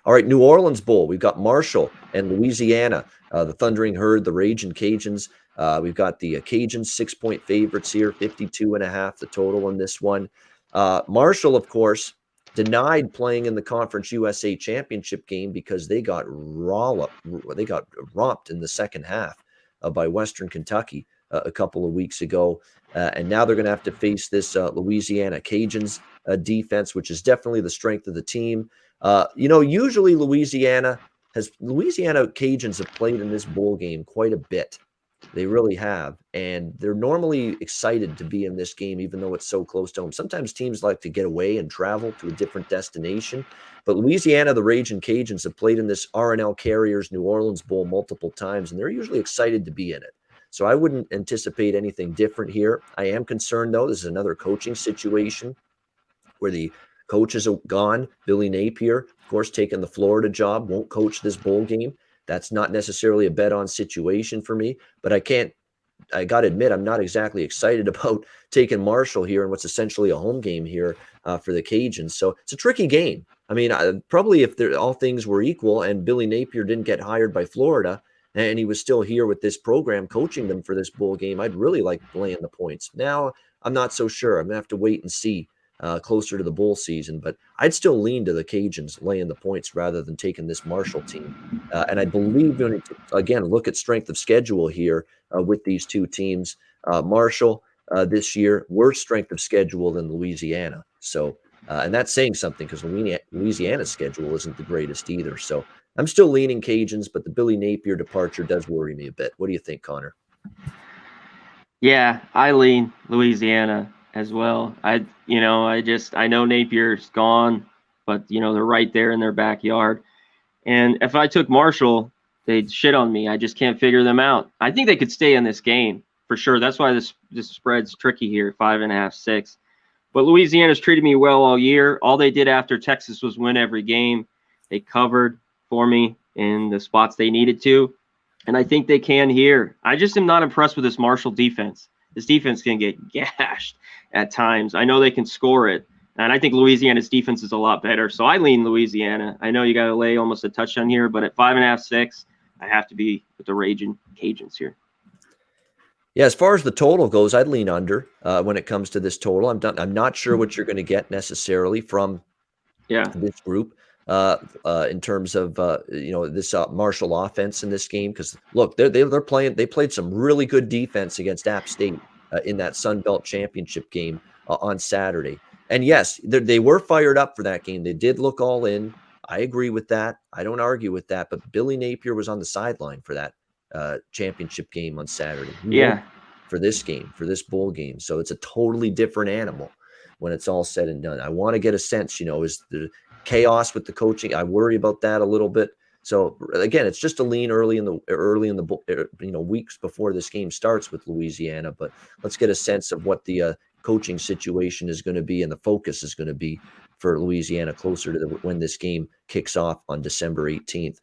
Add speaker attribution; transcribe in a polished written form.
Speaker 1: All right, New Orleans Bowl. We've got Marshall and Louisiana, the Thundering Herd, the Ragin Cajuns. We've got the Cajuns 6-point favorites here, 52.5 the total in this one. Marshall, of course, denied playing in the Conference USA Championship game because they got romped in the second half by Western Kentucky a couple of weeks ago. And now they're going to have to face this Louisiana Cajuns defense, which is definitely the strength of the team. Usually Louisiana Cajuns have played in this bowl game quite a bit. They really have. And they're normally excited to be in this game, even though it's so close to home. Sometimes teams like to get away and travel to a different destination. But Louisiana, the Ragin' Cajuns, have played in this R+L Carriers New Orleans Bowl multiple times, and they're usually excited to be in it. So I wouldn't anticipate anything different here. I am concerned, though. This is another coaching situation where the coach is gone. Billy Napier, of course, taking the Florida job, won't coach this bowl game. That's not necessarily a bet-on situation for me, but I got to admit, I'm not exactly excited about taking Marshall here in what's essentially a home game here for the Cajuns. So it's a tricky game. I mean, probably if all things were equal and Billy Napier didn't get hired by Florida and he was still here with this program coaching them for this bowl game, I'd really like laying the points. Now, I'm not so sure. I'm going to have to wait and see closer to the bowl season, but I'd still lean to the Cajuns laying the points rather than taking this Marshall team. And I believe, again, look at strength of schedule here with these two teams. Marshall this year, worse strength of schedule than Louisiana. So, and that's saying something because Louisiana's schedule isn't the greatest either. So I'm still leaning Cajuns, but the Billy Napier departure does worry me a bit. What do you think, Conor?
Speaker 2: Yeah, I lean Louisiana as well. I know Napier's gone, but they're right there in their backyard. And if I took Marshall, they'd shit on me. I just can't figure them out. I think they could stay in this game for sure. That's why this spread's tricky here, 5.5, 6. But Louisiana's treated me well all year. All they did after Texas was win every game. They covered for me in the spots they needed to. And I think they can here. I just am not impressed with this Marshall defense. This defense can get gashed at times. I know they can score it. And I think Louisiana's defense is a lot better. So I lean Louisiana. I know you got to lay almost a touchdown here, but at 5.5, 6, I have to be with the Ragin' Cajuns here.
Speaker 1: Yeah, as far as the total goes, I'd lean under when it comes to this total. I'm not sure what you're going to get necessarily from this group in terms of this Marshall offense in this game. Because look, they played some really good defense against App State in that Sun Belt Championship game on Saturday. And yes, they were fired up for that game. They did look all in. I agree with that. I don't argue with that. But Billy Napier was on the sideline for that championship game on Saturday. For this game, for this bowl game. So it's a totally different animal when it's all said and done. I want to get a sense, is the chaos with the coaching. I worry about that a little bit. So again, it's just a lean early in the weeks before this game starts with Louisiana. But let's get a sense of what the coaching situation is going to be and the focus is going to be for Louisiana closer to when this game kicks off on December 18th.